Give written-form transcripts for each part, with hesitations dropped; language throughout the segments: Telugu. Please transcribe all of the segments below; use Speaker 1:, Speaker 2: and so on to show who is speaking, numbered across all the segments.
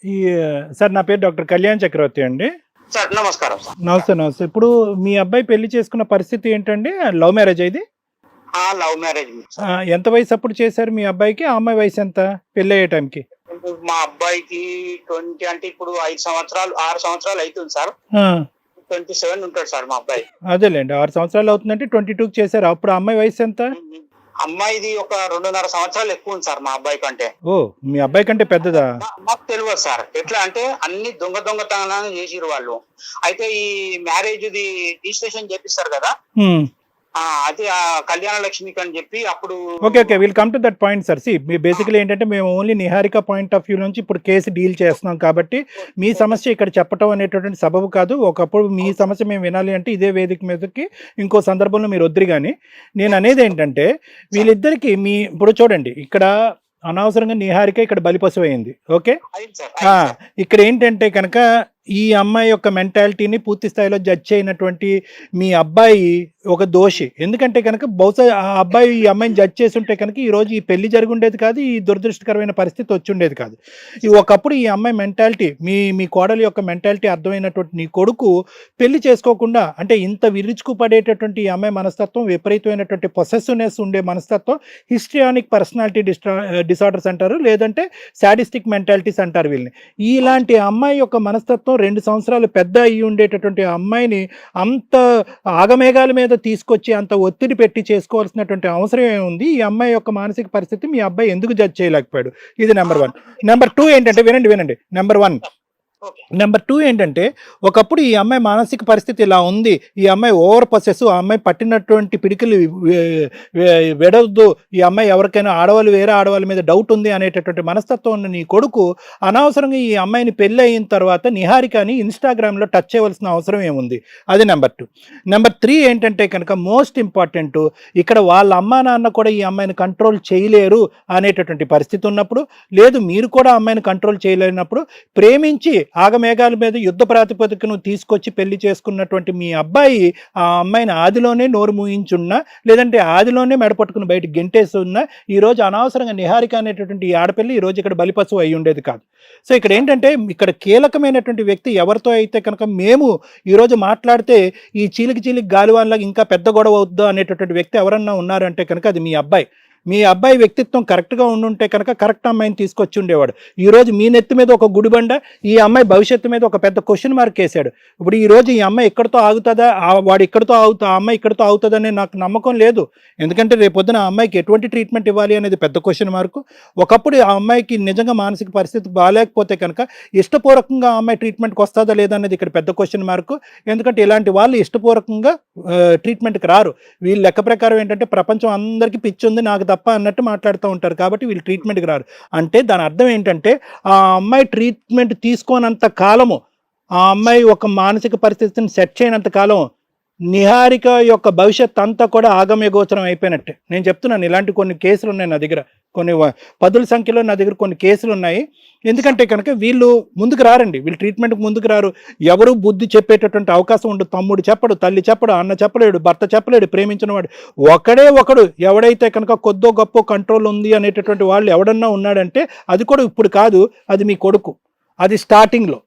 Speaker 1: ఈ సార్ నా పేరు డాక్టర్ కళ్యాణ్ చక్రవర్తి అండి.
Speaker 2: సార్ నమస్కారం సార్.
Speaker 1: నమస్తే నమస్తే. ఇప్పుడు మీ అబ్బాయి పెళ్లి చేసుకున్న పరిస్థితి ఏంటండి? లవ్ మ్యారేజ్ ఇది?
Speaker 2: Love marriage sir.
Speaker 1: ఎంత వయసు అప్పుడు చేశారు మీ అబ్బాయికి? ఆ అమ్మాయి వయసు ఎంత పెళ్లి అయ్యే టైంకి?
Speaker 2: మా అబ్బాయికి 20 అంటే ఇప్పుడు 5 సంవత్సరాలు 6 సంవత్సరాలు అవుతుంది సార్. 27 ఉంటాడు సార్ మా అబ్బాయి.
Speaker 1: అదేలేండి, 6 సంవత్సరాలు అవుతుందంటే 22కి చేశారు. అప్పుడు ఆ అమ్మాయి వయసు ఎంత?
Speaker 2: అమ్మాయిది ఒక 2.5 సంవత్సరాలు ఎక్కువ ఉంది సార్ మా అబ్బాయి కంటే.
Speaker 1: ఓ, మీ అబ్బాయి కంటే పెద్దదా?
Speaker 2: మాకు తెలియదు సార్. ఎట్లా అంటే అన్ని దొంగతనాలు చేసిరు వాళ్ళు. అయితే ఈ మ్యారేజ్ ది రిజిస్ట్రేషన్ చేపిస్తారు కదా, అది కళ్యాణ లక్ష్మికి అని చెప్పి అప్పుడు.
Speaker 1: Okay, will come to that point sir. సి బేసికలీ ఏంటంటే మేము only Niharika point of view నుంచి ఇప్పుడు కేసు డీల్ చేస్తున్నాం కాబట్టి మీ సమస్య ఇక్కడ చెప్పడం అనేటటువంటి సబబు కాదు. ఒకప్పుడు మీ సమస్య మేము వినాలి అంటే ఇదే వేదిక మీదకి ఇంకో సందర్భంలో మీరు వద్దురు. కానీ నేను అనేది ఏంటంటే వీళ్ళిద్దరికి ఇప్పుడు చూడండి, ఇక్కడ అనవసరంగా నిహారిక ఇక్కడ బలిపశువు అయింది. ఓకే, ఇక్కడ ఏంటంటే కనుక ఈ అమ్మాయి యొక్క మెంటాలిటీని పూర్తి స్థాయిలో జడ్జ్ అయినటువంటి మీ అబ్బాయి ఒక దోషి. ఎందుకంటే కనుక బహుశా ఆ అబ్బాయి ఈ అమ్మాయిని జడ్జ్ చేసి ఉంటే కనుక ఈరోజు ఈ పెళ్లి జరిగి ఉండేది కాదు, ఈ దురదృష్టకరమైన పరిస్థితి వచ్చి ఉండేది కాదు. ఒకప్పుడు ఈ అమ్మాయి మెంటాలిటీ, మీ కోడలి యొక్క మెంటాలిటీ అర్థమైనటువంటి నీ కొడుకు పెళ్లి చేసుకోకుండా, అంటే ఇంత విరుచుకు పడేటటువంటి ఈ అమ్మాయి మనస్తత్వం, విపరీతమైనటువంటి పొసెసివ్నెస్ ఉండే మనస్తత్వం, హిస్ట్రియానిక్ పర్సనాలిటీ డిసార్డర్స్ అంటారు, లేదంటే సాడిస్టిక్ మెంటాలిటీస్ అంటారు వీళ్ళని. ఇలాంటి అమ్మాయి యొక్క మనస్తత్వం 2 సంవత్సరాలు పెద్ద అయ్యి ఉండేటటువంటి అమ్మాయిని అంత ఆగమేఘాల మీద తీసుకొచ్చి అంత ఒత్తిడి పెట్టి చేసుకోవాల్సినటువంటి అవసరం ఏముంది? ఈ అమ్మాయి యొక్క మానసిక పరిస్థితి మీ అబ్బాయి ఎందుకు జడ్జ్ చేయలేకపోయాడు? ఇది నెంబర్ 1. నెంబర్ 2 ఏంటంటే వినండి. నెంబర్ 2 ఏంటంటే ఒకప్పుడు ఈ అమ్మాయి మానసిక పరిస్థితి ఇలా ఉంది, ఈ అమ్మాయి ఓవర్ పొసెస్, ఆ అమ్మాయి పట్టినటువంటి పిడికిలు వెడవద్దు, ఈ అమ్మాయి ఎవరికైనా వేరే ఆడవాళ్ళ మీద డౌట్ ఉంది అనేటటువంటి మనస్తత్వం ఉన్న నీ కొడుకు అనవసరంగా ఈ అమ్మాయిని పెళ్ళి అయిన తర్వాత నిహారికని ఇన్స్టాగ్రామ్లో టచ్ చేయవలసిన అవసరం ఏముంది? అది నెంబర్ 2. నెంబర్ 3 ఏంటంటే కనుక మోస్ట్ ఇంపార్టెంట్, ఇక్కడ వాళ్ళ అమ్మా నాన్న కూడా ఈ అమ్మాయిని కంట్రోల్ చేయలేరు అనేటటువంటి పరిస్థితి ఉన్నప్పుడు, లేదు మీరు కూడా అమ్మాయిని కంట్రోల్ చేయలేనప్పుడు, ప్రేమించి ఆగమేఘాల మీద యుద్ధ ప్రాతిపదికను తీసుకొచ్చి పెళ్లి చేసుకున్నటువంటి మీ అబ్బాయి ఆ అమ్మాయిని ఆదిలోనే నోరు మూయించున్నా, లేదంటే ఆదిలోనే మెడపట్టుకుని బయట గెంటేసి ఉన్నా, ఈరోజు అనవసరంగా నిహారిక అనేటటువంటి ఈ ఆడపిల్లి ఈరోజు ఇక్కడ బలిపశువు అయి ఉండేది కాదు. సో ఇక్కడ ఏంటంటే ఇక్కడ కీలకమైనటువంటి వ్యక్తి ఎవరితో అయితే కనుక మేము ఈరోజు మాట్లాడితే ఈ చీలికి గాలివాన్లాగా ఇంకా పెద్ద గొడవ అవుద్దు అనేటటువంటి వ్యక్తి ఎవరన్నా ఉన్నారంటే కనుక అది మీ అబ్బాయి. మీ అబ్బాయి వ్యక్తిత్వం కరెక్ట్గా ఉండుంటే కనుక కరెక్ట్ అమ్మాయిని తీసుకొచ్చి ఉండేవాడు. ఈరోజు మీ నెత్తి మీద ఒక గుడిబండ, ఈ అమ్మాయి భవిష్యత్తు మీద ఒక పెద్ద క్వశ్చన్ మార్క్ వేసాడు. ఇప్పుడు ఈరోజు ఈ అమ్మాయి ఎక్కడితో ఆగుతుందా, వాడు ఇక్కడితో ఆ అమ్మాయి ఇక్కడితో ఆగుతుందనే నాకు నమ్మకం లేదు. ఎందుకంటే రేపొద్దున ఆ అమ్మాయికి ఎటువంటి ట్రీట్మెంట్ ఇవ్వాలి అనేది పెద్ద క్వశ్చన్ మార్క్. ఒకప్పుడు ఆ అమ్మాయికి నిజంగా మానసిక పరిస్థితి బాగాలేకపోతే కనుక ఇష్టపూర్వకంగా ఆ అమ్మాయి ట్రీట్మెంట్కి వస్తుందా లేదా అనేది ఇక్కడ పెద్ద క్వశ్చన్ మార్క్. ఎందుకంటే ఇలాంటి వాళ్ళు ఇష్టపూర్వకంగా ట్రీట్మెంట్కి రారు. వీళ్ళ లెక్క ప్రకారం ఏంటంటే ప్రపంచం అందరికీ పిచ్చి ఉంది నాకు తప్ప అన్నట్టు మాట్లాడుతూ ఉంటారు, కాబట్టి వీళ్ళు ట్రీట్మెంట్కి రారు. అంటే దాని అర్థం ఏంటంటే ఆ అమ్మాయి ట్రీట్మెంట్ తీసుకోనంత కాలము, ఆ అమ్మాయి ఒక మానసిక పరిస్థితిని సెట్ చేయనంత కాలం నిహారిక యొక్క భవిష్యత్ అంతా కూడా ఆగమ్య గోచరం అయిపోయినట్టే. నేను చెప్తున్నాను, ఇలాంటి కొన్ని కేసులు ఉన్నాయి నా దగ్గర, కొన్ని 10ల సంఖ్యలో నా దగ్గర కొన్ని కేసులు ఉన్నాయి. ఎందుకంటే కనుక వీళ్ళు ముందుకు రారండి, వీళ్ళు ట్రీట్మెంట్కి ముందుకు రారు. ఎవరు బుద్ధి చెప్పేటటువంటి అవకాశం ఉండదు. తమ్ముడు చెప్పడు, తల్లి చెప్పడు, అన్న చెప్పలేడు, భర్త చెప్పలేడు, ప్రేమించిన వాడు ఒకడు ఎవడైతే కనుక కొద్దో గొప్ప కంట్రోల్ ఉంది అనేటటువంటి వాళ్ళు ఎవడన్నా ఉన్నాడంటే అది కూడా ఇప్పుడు కాదు, అది మీ కొడుకు. అది స్టార్టింగ్లో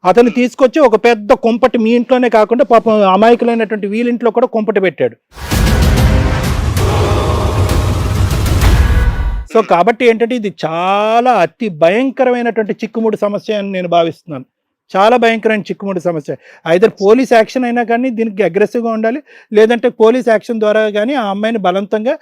Speaker 1: అతను తీసుకొచ్చి ఒక పెద్ద కొంపటి మీ ఇంట్లోనే కాకుండా పాపం అమాయకులైనటువంటి వీళ్ళింట్లో కూడా కొంపటి పెట్టాడు. సో కాబట్టి ఏంటంటే ఇది చాలా అతి భయంకరమైనటువంటి చిక్కుముడి సమస్య అని నేను భావిస్తున్నాను. చాలా భయంకరమైన చిక్కుముడి సమస్య. ఐదర్ పోలీస్ యాక్షన్ అయినా కానీ దీనికి అగ్రెసివ్గా ఉండాలి, లేదంటే పోలీస్ యాక్షన్ ద్వారా కానీ ఆ అమ్మాయిని బలవంతంగా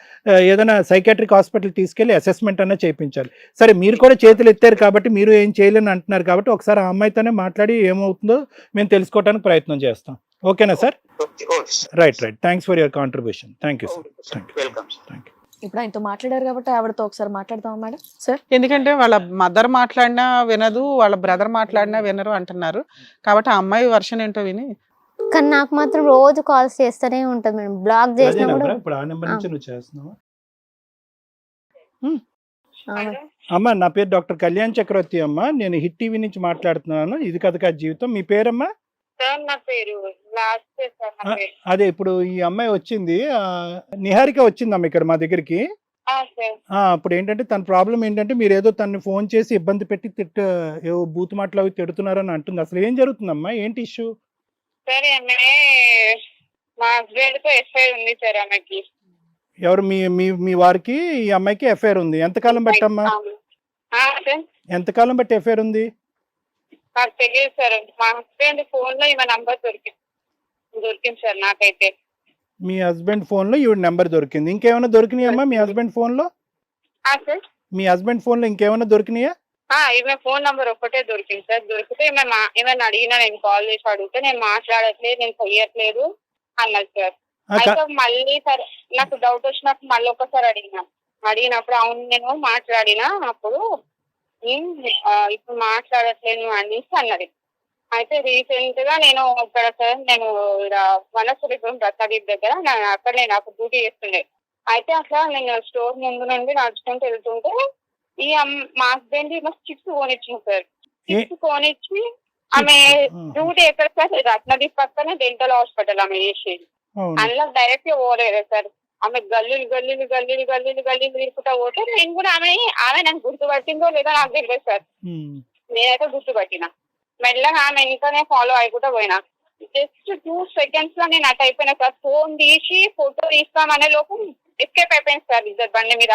Speaker 1: ఏదైనా సైకాట్రిక్ హాస్పిటల్ తీసుకెళ్ళి అసెస్మెంట్ అన్నా చేయించాలి. సరే మీరు కూడా చేతులు ఎత్తారు కాబట్టి మీరు ఏం చేయలేని అంటున్నారు కాబట్టి ఒకసారి ఆ అమ్మాయితోనే మాట్లాడి ఏమవుతుందో మేము తెలుసుకోవడానికి ప్రయత్నం చేస్తాం. ఓకేనా sir? Right. Thanks for your contribution. Thank you sir. Thank you.
Speaker 3: ఇప్పుడు ఆయనతో మాట్లాడారు కాబట్టి ఆవిడతో ఒకసారి మాట్లాడదాం మేడం సార్.
Speaker 4: ఎందుకంటే వాళ్ళ మదర్ మాట్లాడినా వినదు, వాళ్ళ బ్రదర్ మాట్లాడినా వినరు అంటున్నారు కాబట్టి ఆ అమ్మాయి వర్షన్ ఏంటో విని.
Speaker 5: కానీ నాకు మాత్రం రోజు కాల్స్ చేస్తూనే ఉంటుంది మేడం. బ్లాక్ చేసినా కూడా.
Speaker 1: ఇప్పుడు ఆ నెంబర్ నుంచి నువ్వు చేస్తున్నావా? అమ్మా నా పేరు డాక్టర్ కళ్యాణ్ చక్రవర్తి అమ్మా, నేను హిట్ టీవీ నుంచి మాట్లాడుతున్నాను. ఇది కథ కాదు జీవితం. మీ పేరమ్మా? అదే ఇప్పుడు ఈ అమ్మాయి వచ్చింది, నిహారిక వచ్చిందమ్మా ఇక్కడ మా దగ్గరికి.
Speaker 6: సార్.
Speaker 1: ఇప్పుడు ఏంటంటే తన ప్రాబ్లం ఏంటంటే మీరు ఏదో తనని ఫోన్ చేసి ఇబ్బంది పెట్టి ఏవో బూతు మాటలు అవి తిడుతున్నారని అంటుంది. అసలు ఏం జరుగుతుందమ్మా, ఏంటి ఇష్యూ?
Speaker 6: సార్ ఆమె మా హస్బెండ్ తో ఎఫ్ఐఆర్ ఉంది సార్ ఆమెకి.
Speaker 1: ఎవరు మీ మీ మీ వారికి ఈ అమ్మాయికి ఎఫ్ఐఆర్ ఉంది? ఎంతకాలం బట్టమ్మా?
Speaker 6: సార్
Speaker 1: ఎంతకాలం బట్టి ఎఫ్ఐఆర్ ఉంది?
Speaker 6: నాకు తెలియదు సార్. మా హస్బెండ్ ఫోన్ లో ఈమె నంబర్ దొరికింది సార్ నాకైతే.
Speaker 1: మీ హస్బెండ్ ఫోన్ లో ఈవిడ నెంబర్ దొరికింది. ఇంకేమైనా దొరికినాయమ్మా మీ హస్బెండ్ ఫోన్ లో?
Speaker 6: సార్
Speaker 1: మీ హస్బెండ్ ఫోన్ లో ఇంకేమైనా దొరికినాయా?
Speaker 6: ఈమె ఫోన్ నంబర్ ఒక్కటే దొరికింది సార్. దొరికితే ఏమైనా అడిగినా నేను కాల్ చేసి అడిగితే నేను మాట్లాడట్లేదు, నేను చెయ్యట్లేదు అన్నది సార్. అయితే మళ్ళీ సరే నాకు డౌట్ వచ్చినప్పుడు మళ్ళీ ఒకసారి అడిగినప్పుడు అవును నేను మాట్లాడినా అప్పుడు ఇప్పుడు మాట్లాడట్లేదు అనేసి అన్నది. అయితే రీసెంట్ గా నేను ఇక్కడ సార్ నేను వనస్థలిపురం రత్నదీప్ దగ్గర అక్కడ నేను అప్పుడు డ్యూటీ చేస్తుండే. అయితే అట్లా నేను స్టోర్ ముందు నుండి నడుచుకుంటూ వెళ్తుంటే మా హస్బెండ్ చిప్స్ కొనిచ్చింది సార్. చిప్స్ కొనిచ్చి ఆమె డ్యూటీ ఎక్కడ సార్ రత్నదీప్ పక్కనే డెంటల్ హాస్పిటల్ ఆమె చేసేది. అందులో డైరెక్ట్ పోలేదు సార్. ఆమె గల్లీలు తిరుగుతా పోతే నేను కూడా ఆమె నాకు గుర్తుపట్టిందో లేదో నాకు తెలియదు సార్. నేనైతే గుర్తుపట్టిన. మెల్లగా ఆమె ఇంకానే ఫాలో అయిపోతా పోయినా. జస్ట్ 2 seconds లో నేను అట్ అయిపోయినా సార్. ఫోన్ తీసి ఫోటో తీస్తామనే లోపు ఎస్కేప్ అయిపోయింది సార్ ఇద్దరు బండి మీద.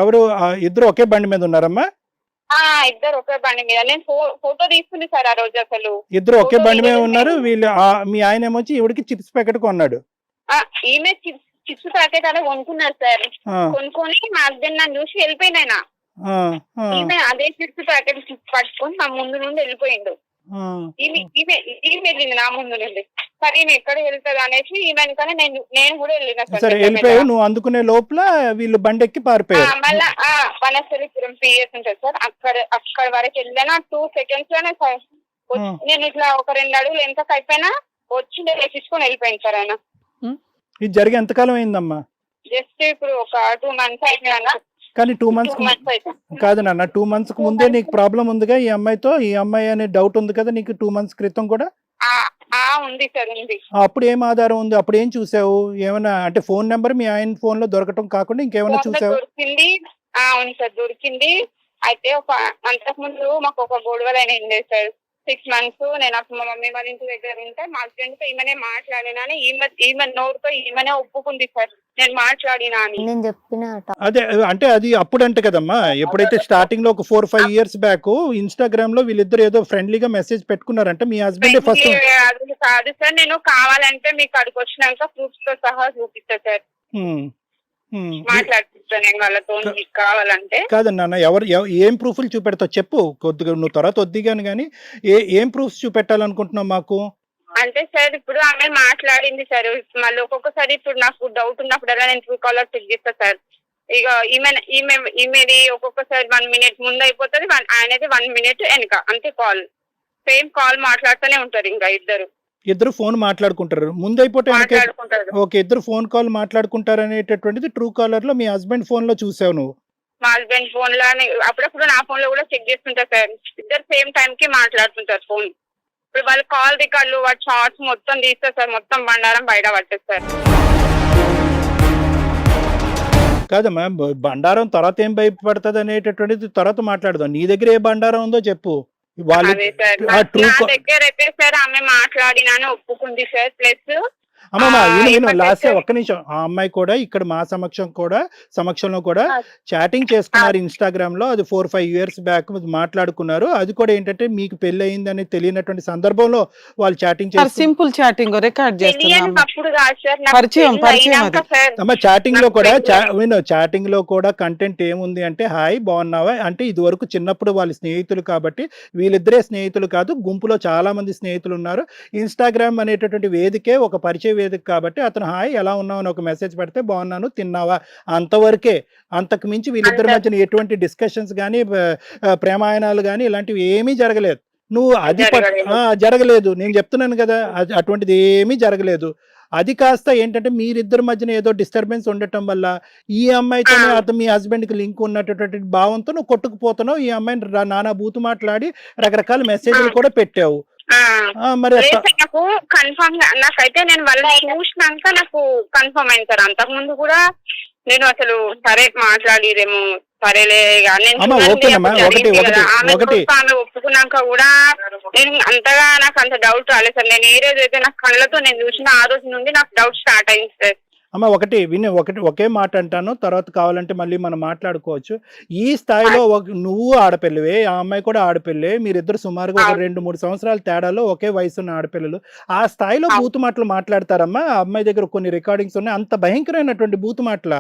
Speaker 1: ఎవరు ఇద్దరు ఒకే బండి మీద ఉన్నారమ్మా?
Speaker 6: ఇద్దరు ఒకే బండి మీద. నేను ఫోటో తీసుకుంది సార్ ఆ రోజు. అసలు
Speaker 1: ఇద్దరు ఒకే బండి మీద ఉన్నారు. వీళ్ళు మీ ఆయన ఏమొచ్చి ఈవిడికి చిప్స్ ప్యాకెట్ కొన్నాడు.
Speaker 6: ఈమె చిప్స్ ప్యాకెట్ అలా కొనుక్కున్నారు సార్. కొనుక్కొని మా హస్బెండ్ నన్ను చూసి వెళ్ళిపోయినా. ఈమె అదే చిప్స్ ప్యాకెట్ పట్టుకొని నా ముందు నుండి వెళ్ళిపోయిండు. ఈమె వెళ్ళింది నా ముందు నుండి. సరే ఈమె ఎక్కడ వెళ్తుంది అనేసి ఈమె కానీ నేను కూడా వెళ్ళిన
Speaker 1: సార్. నువ్వు అందుకునే లోపల వీళ్ళు బండి ఎక్కి పారిపోయారు.
Speaker 6: మళ్ళా వనస్థలిపురం పిఎస్ ఉంటుంది సార్. అక్కడ వరకు వెళ్ళినా 2 seconds లోనే సార్. నేను ఇట్లా ఒక 2 అడుగులు ఎంత అయిపోయినా వచ్చి తీసుకొని వెళ్ళిపోయింది సార్ ఆయన.
Speaker 1: ఇది జరిగి ఎంతకాలం అయిందమ్మా?
Speaker 6: జస్ట్ ఇప్పుడు ఒక 2 months అయిపోయినా.
Speaker 1: కానీ 2 months కాదు నాన్న, 2 months ముందే నీకు ప్రాబ్లం ఉందిగా ఈ అమ్మాయితో. ఈ అమ్మాయి అనే డౌట్ ఉంది కదా నీకు 2 months క్రితం కూడా?
Speaker 6: ఉంది సార్ ఉంది.
Speaker 1: అప్పుడు ఏం ఆధారం ఉంది? అప్పుడు ఏం చూసావు? ఏమైనా అంటే ఫోన్ నెంబర్ మీ ఆయన ఫోన్ లో దొరకటం కాకుండా ఇంకేమైనా చూసావు?
Speaker 6: దొరికింది. అవును సార్ దొరికింది. అయితే అంతకు ముందు మాకు ఒక గొడవలు అయినా సార్. 6 months నేను మా మమ్మీ వాళ్ళ ఇంటి దగ్గర ఉంటే మా హస్బెండ్ తో ఈమెనే మాట్లాడినా. ఈమె నోరుతో ఈమెనే ఒప్పుకుంది సార్ నేను మాట్లాడినా అని.
Speaker 5: నేను చెప్పిన
Speaker 1: అదే అంటే అది అప్పుడు అంటే కదమ్మా. ఎప్పుడైతే స్టార్టింగ్ లో ఒక 4-5 years బ్యాక్ ఇన్స్టాగ్రామ్ లో వీళ్ళిద్దరు ఏదో ఫ్రెండ్లీగా మెసేజ్ పెట్టుకున్నారంటే మీ హస్బెండ్ ఫస్ట్
Speaker 6: కాదు సార్. నేను కావాలంటే మీకు అక్కడికి వచ్చినాక ప్రూఫ్స్ తో సహా చూపిస్తా సార్. మాట్లాడిపిస్తా నేను వాళ్ళతో మీకు కావాలంటే.
Speaker 1: కాదన్నా ఏం ప్రూఫ్లు చూపెడతావు చెప్పు. కొద్దిగా నువ్వు తర్వాత వద్దిగాను కానీ ఏం ప్రూఫ్స్ చూపెట్టాలనుకుంటున్నావు మాకు?
Speaker 6: అంటే సార్ ఇప్పుడు ఆమె మాట్లాడింది సార్. మళ్ళీ ఒక్కొక్కసారి ఇప్పుడు నాకు డౌట్ ఉన్నప్పుడల్లా నేను ట్రూ కాలర్ చెక్ చేస్తా సార్. ఇక ఈమెది ఒక్కొక్కసారి 1 minute ముందు అయిపోతుంది, ఆయనది 1 minute వెనక అంతే. సేమ్ కాల్ మాట్లాడుతూనే ఉంటారు. ఇంకా ఇద్దరు
Speaker 1: ఫోన్ మాట్లాడుకుంటారు. ముందు అయిపోతే ఓకే, ఇద్దరు ఫోన్ కాల్ మాట్లాడుకుంటారు అనేటటువంటిది ట్రూ కాలర్ లో మీ హస్బెండ్ ఫోన్ లో చూసావు నువ్వు?
Speaker 6: మా హస్బెండ్ ఫోన్ లో అప్పుడప్పుడు నా ఫోన్ లో కూడా చెక్ చేస్తుంటా సార్. ఇద్దరు సేమ్ టైం కి మాట్లాడుతుంటారు ఫోన్. ఇప్పుడు వాళ్ళు కాల్ రికార్డులు వాటి షార్ట్స్ మొత్తం తీస్తారు సార్. మొత్తం బండారం బయట పట్టేస్తారు.
Speaker 1: కాదమ్మా, బండారం తర్వాత ఏం భయపడుతుంది అనేటటువంటిది తర్వాత మాట్లాడదాం. నీ దగ్గర ఏ బండారం ఉందో చెప్పు.
Speaker 6: నా దగ్గర అయితే సార్ ఆమె మాట్లాడినాను ఒప్పుకుంది సార్. ప్లస్
Speaker 1: అమ్మమ్మ లాస్ట్ ఒక్క నిమిషం. ఆ అమ్మాయి కూడా ఇక్కడ మా సమక్షంలో కూడా చాటింగ్ చేసుకున్నారు ఇన్స్టాగ్రామ్ లో. అది 4-5 years బ్యాక్ మాట్లాడుకున్నారు. అది కూడా ఏంటంటే మీకు పెళ్లి అయిందని తెలియనటువంటి సందర్భంలో వాళ్ళు చాటింగ్ చేస్తారు.
Speaker 4: సింపుల్ చాటింగ్ రికార్డ్ చేస్తున్నారు.
Speaker 1: చాటింగ్ లో కూడా కంటెంట్ ఏముంది అంటే హాయ్ బాగున్నావా అంటే ఇది వరకు చిన్నప్పుడు వాళ్ళ స్నేహితులు కాబట్టి వీళ్ళిద్దరే స్నేహితులు కాదు, గుంపులో చాలా మంది స్నేహితులు ఉన్నారు. ఇన్స్టాగ్రామ్ అనేటటువంటి వేదికే ఒక పరిచయ వేదిక కాబట్టి అతను హాయ్ ఎలా ఉన్నావు అని ఒక మెసేజ్ పెడితే బాగున్నాను తిన్నావా అంతవరకే. అంతకు మించి వీళ్ళిద్దరి మధ్యన ఎటువంటి డిస్కషన్స్ కానీ ప్రేమాయణాలు కానీ ఇలాంటివి ఏమీ జరగలేదు. నువ్వు అది జరగలేదు నేను చెప్తున్నాను కదా, అటువంటిది ఏమీ జరగలేదు. అది కాస్త ఏంటంటే మీరిద్దరి మధ్యన ఏదో డిస్టర్బెన్స్ ఉండటం వల్ల ఈ అమ్మాయితో మీ హస్బెండ్ కి లింక్ ఉన్నటువంటి భావంతో నువ్వు కొట్టుకుపోతున్నావు. ఈ అమ్మాయిని నానా బూతు మాట్లాడి రకరకాల మెసేజ్లు కూడా పెట్టావు. మరి
Speaker 6: లేదు సార్, నాకు కన్ఫర్మ్ నాకైతే నేను వాళ్ళని చూసినాక నాకు కన్ఫర్మ్ అయింది సార్. అంతకు ముందు కూడా నేను అసలు సరే మాట్లాడేదేమో సరేలే ఆమె ఒప్పుకున్నాక కూడా నేను అంతగా నాకు అంత డౌట్ రాలేదు సార్. నేను ఏ రోజు అయితే నాకు కళ్ళతో నేను చూసిన ఆ రోజు నుండి నాకు డౌట్ స్టార్ట్ అయింది సార్.
Speaker 1: అమ్మ ఒకే మాట అంటాను, తర్వాత కావాలంటే మళ్ళీ మనం మాట్లాడుకోవచ్చు. ఈ స్థాయిలో నువ్వు ఆడపిల్లవే, ఆ అమ్మాయి కూడా ఆడపిల్లే, మీరిద్దరు సుమారుగా ఒక 2-3 సంవత్సరాల తేడాలో ఒకే వయసు ఉన్న ఆడపిల్లలు. ఆ స్థాయిలో బూతు మాటలు మాట్లాడతారమ్మా. ఆ అమ్మాయి దగ్గర కొన్ని రికార్డింగ్స్ ఉన్నాయి, అంత భయంకరమైనటువంటి బూతు మాటల.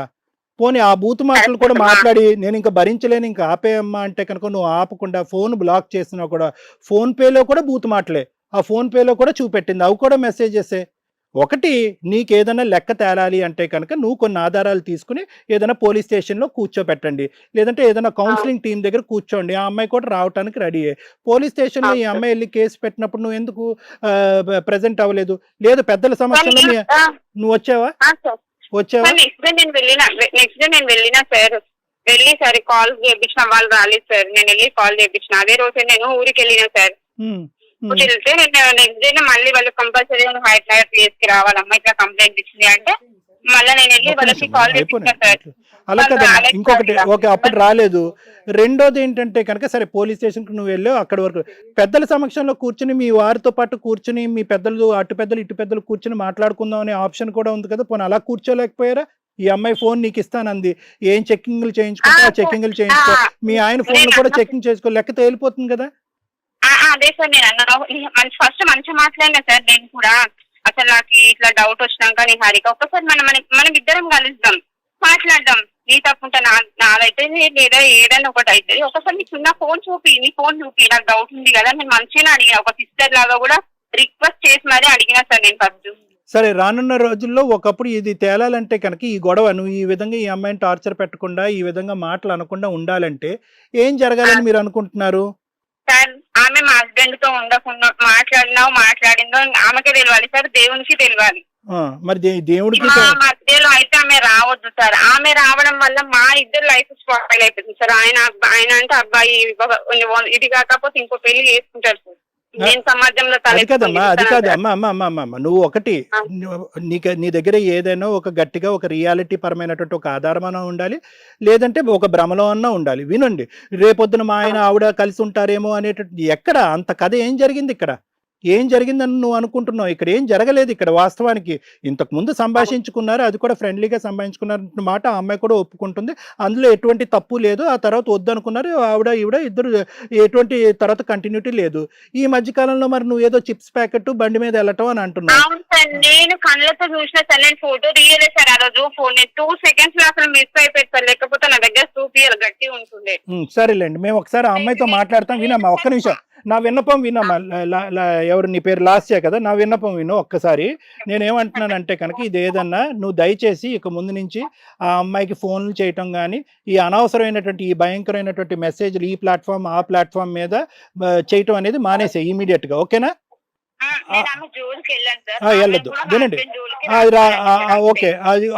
Speaker 1: పోనీ ఆ బూతు మాటలు కూడా మాట్లాడి నేను ఇంకా భరించలేను, ఇంకా ఆపేయమ్మా అంటే కనుక నువ్వు ఆపకుండా ఫోన్ బ్లాక్ చేసినా కూడా ఫోన్ పేలో కూడా బూతు మాటలే, ఆ ఫోన్ పేలో కూడా చూపెట్టింది, అవి కూడా మెసేజెసే. ఒకటి నీకు ఏదైనా లెక్క తేలాలి అంటే కనుక నువ్వు కొన్ని ఆధారాలు తీసుకుని ఏదైనా పోలీస్ స్టేషన్లో కూర్చోబెట్టండి, లేదంటే ఏదైనా కౌన్సిలింగ్ టీం దగ్గర కూర్చోండి. ఆ అమ్మాయి కూడా రావడానికి రెడీ అయ్యే. పోలీస్ స్టేషన్లో ఈ అమ్మాయి వెళ్ళి కేసు పెట్టినప్పుడు నువ్వు ఎందుకు ప్రెజెంట్ అవ్వలేదు? లేదు పెద్దల సమక్షంలో నువ్వు వచ్చావా?
Speaker 6: నెక్స్ట్ డే నేను వెళ్ళినా సార్. వెళ్ళి సరే కాల్ చేయించిన వాళ్ళు రాలేదు సార్. నేను వెళ్ళి కాల్ చేయించిన అదే రోజు నేను ఊరికి వెళ్ళినా సార్. వెళ్తే నేను నెక్స్ట్ డే మళ్ళీ వాళ్ళు కంపల్సరీ హైట్ నగర్ ప్లేస్ కి రావాలమ్మా ఇట్లా కంప్లైంట్ ఇచ్చింది అంటే మళ్ళీ నేను వెళ్ళి వాళ్ళకి కాల్ చేయించిన సార్.
Speaker 1: అలా కదా. ఇంకొకటి ఓకే అప్పుడు రాలేదు. రెండోది ఏంటంటే కనుక సరే పోలీస్ స్టేషన్కి నువ్వు వెళ్ళావు, అక్కడి వరకు పెద్దల సమక్షంలో కూర్చుని మీ వారితో పాటు కూర్చుని మీ పెద్దలు అటు పెద్దలు ఇటు పెద్దలు కూర్చుని మాట్లాడుకుందాం అనే ఆప్షన్ కూడా ఉంది కదా. పోనీ అలా కూర్చోలేకపోయారా? ఈ అమ్మాయి ఫోన్ నీకు ఇస్తానంది, ఏం చెక్కింగ్లు చేయించుకుంటే ఆ చెక్కింగ్లు చేయించుకో, మీ ఆయన ఫోన్ కూడా చెక్కింగ్ చేసుకో, లెక్క తేలిపోతుంది కదా.
Speaker 6: అదే సార్ నేను అన్నాను ఫస్ట్ మంచిగా మాట్లాడినా సార్. నేను కూడా అసలు నాకు ఇట్లా డౌట్ వచ్చినాక నేను హరిక ఒక్కసారి మనం ఇద్దరం కలుద్దాం, మాట్లాడదాం. నీ తప్పుంటా నాదైతే లేదా ఏదైనా ఒకటి అవుతుంది. ఒకసారి నీ చిన్న ఫోన్ చూపి, నీ ఫోన్ చూపి, నాకు డౌట్ ఉంది కదా. నేను మంచిగా అడిగిన, ఒక సిస్టర్ లాగా కూడా రిక్వెస్ట్ చేసి మరీ అడిగినా సార్ నేను ఫస్ట్.
Speaker 1: సరే రానున్న రోజుల్లో ఒకప్పుడు ఇది తేలాలంటే కనుక ఈ గొడవ నువ్వు ఈ విధంగా ఈ అమ్మాయిని టార్చర్ పెట్టకుండా ఈ విధంగా మాటలు అనకుండా ఉండాలంటే ఏం జరగాలని మీరు అనుకుంటున్నారు?
Speaker 6: సార్ ఆమె మా హస్బెండ్ తో ఉండకుండా మాట్లాడిందో ఆమెకే తెలియాలి సార్, దేవునికి తెలియాలి.
Speaker 1: మరి దేవుడికి
Speaker 6: మా మధ్యలో అయితే ఆమె రావద్దు సార్. ఆమె రావడం వల్ల మా ఇద్దరు లైఫ్ స్పాయిల్ అయిపోతుంది సార్. ఆయన అంటే అబ్బాయి ఇది కాకపోతే ఇంకో పెళ్లి చేసుకుంటారు సార్. నేను సమాజంలో
Speaker 1: అది కాదమ్మా అమ్మ నువ్వు ఒకటి నీ దగ్గర ఏదైనా ఒక గట్టిగా ఒక రియాలిటీ పరమైనటువంటి ఒక ఆధారమన్నా ఉండాలి, లేదంటే ఒక భ్రమలో అన్నా ఉండాలి. వినండి, రేపొద్దున మా ఆయన ఆవిడ కలిసి ఉంటారేమో అనేటువంటి ఎక్కడ అంత కథ ఏం జరిగింది ఇక్కడ? ఏం జరిగిందని నువ్వు అనుకుంటున్నావు? ఇక్కడ ఏం జరగలేదు. ఇక్కడ వాస్తవానికి ఇంతకు ముందు సంభాషించుకున్నారు, అది కూడా ఫ్రెండ్లీగా సంభాషించుకున్న మాట ఆ అమ్మాయి కూడా ఒప్పుకుంటుంది. అందులో ఎటువంటి తప్పు లేదు. ఆ తర్వాత వద్దనుకున్నారు ఈవిడ ఇద్దరు, ఎటువంటి తర్వాత కంటిన్యూటీ లేదు. ఈ మధ్యకాలంలో మరి నువ్వు ఏదో చిప్స్ ప్యాకెట్ బండి మీద వెళ్ళటం అని అంటున్నావు.
Speaker 6: నేను కళ్ళతో చూసిన సార్, నేను ఫోటో తీయలేదు సార్. ఆ రోజు ఫోన్ 2 seconds లో అసలు మిస్ అయిపోయింది సార్, లేకపోతే నా దగ్గర చూపియాలి గట్టి ఉంటుండే.
Speaker 1: సరేలేండి, మేము ఒకసారి ఆ అమ్మాయితో మాట్లాడతాం. వినమ్మా ఒక్క నిమిషం, నా విన్నపం వినమ్మా. ఎవరు నీ పేరు లాస్యా కదా, నా విన్నపం విను ఒక్కసారి. నేనేమంటున్నానంటే కనుక ఇది ఏదన్నా నువ్వు దయచేసి ఇక ముందు నుంచి ఆ అమ్మాయికి ఫోన్లు చేయటం కానీ ఈ అనవసరమైనటువంటి ఈ భయంకరమైనటువంటి మెసేజ్లు ఈ ప్లాట్ఫామ్ ఆ ప్లాట్ఫామ్ మీద చేయటం అనేది మానేసే ఇమీడియట్గా. ఓకేనా? వెళ్ళొద్దు. వినండి, ఓకే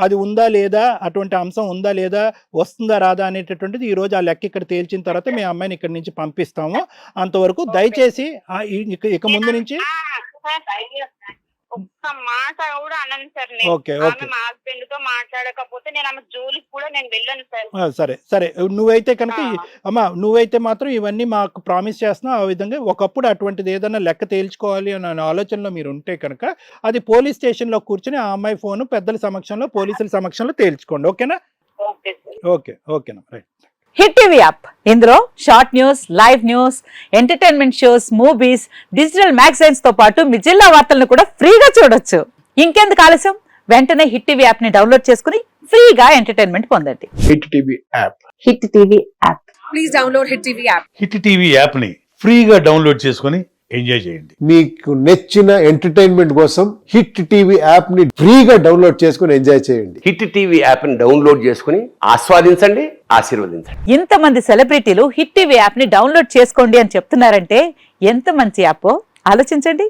Speaker 1: అది ఉందా లేదా, అటువంటి అంశం ఉందా లేదా, వస్తుందా రాదా అనేటటువంటిది ఈ రోజు ఆ లెక్క ఇక్కడ తేల్చిన తర్వాత మీ అమ్మాయిని ఇక్కడి నుంచి పంపిస్తాము. అంతవరకు దయచేసి ఇక ముందు నుంచి
Speaker 6: ఒక్క మాట కూడా అనను సార్. మా హస్బెండ్ తో మాట్లాడకపోతే నేను ఆమె జోలికి కూడా నేను వెళ్ళను సార్.
Speaker 1: సరే నువ్వైతే కనుక నువ్వైతే మాత్రం ఇవన్నీ మాకు ప్రామిస్ చేస్తున్నావు. ఆ విధంగా ఒకప్పుడు అటువంటిది ఏదైనా లెక్క తేల్చుకోవాలి అనే ఆలోచనలో మీరు ఉంటే కనుక అది పోలీస్ స్టేషన్ లో కూర్చుని ఆ అమ్మాయి ఫోన్ పెద్దల సమక్షంలో పోలీసుల సమక్షంలో తేల్చుకోండి. ఓకేనా? ఓకేనా రైట్.
Speaker 7: హిట్ టీవీ యాప్, ఇందులో short news, live news, entertainment shows, movies, digital magazines తో పాటు మీ జిల్లా వార్తలను కూడా ఫ్రీగా చూడొచ్చు. ఇంకెందుకు ఆలస్యం, వెంటనే హిట్ టీవీ యాప్ ని డౌన్లోడ్ చేసుకుని ఫ్రీగా ఎంటర్టైన్మెంట్ పొందండి.
Speaker 8: Hit TV app.
Speaker 7: Hit TV app.
Speaker 3: Please download hit TV app.
Speaker 8: Hit TV app ని ఫ్రీగా డౌన్లోడ్ చేసుకుని ఎంజాయ్ చేయండి.
Speaker 9: మీకు నచ్చిన ఎంటర్టైన్మెంట్ కోసం హిట్ టీవీ యాప్ ని ఫ్రీగా డౌన్లోడ్ చేసుకుని ఎంజాయ్ చేయండి.
Speaker 10: హిట్ టీవీ యాప్ ని డౌన్లోడ్ చేసుకుని ఆస్వాదించండి, ఆశీర్వదించండి.
Speaker 7: ఇంతమంది సెలబ్రిటీలు హిట్ టీవీ యాప్ ని డౌన్లోడ్ చేసుకోండి అని చెప్తున్నారంటే ఎంత మంచి యాప్ ఆలోచించండి.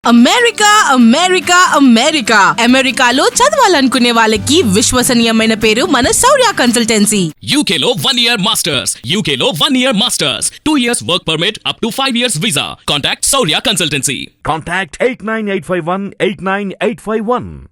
Speaker 11: అమెరికా అమెరికా అమెరికా అమెరికాలో చదవాలనుకునే వాళ్ళకి విశ్వసనీయమైన పేరు మన శౌర్య కన్సల్టెన్సీ.
Speaker 12: UK లో 1 year masters, UK లో 1 year masters, 2 years work permit up to 5 years visa. Contact Saurya Consultancy.
Speaker 13: Contact 89851 89851.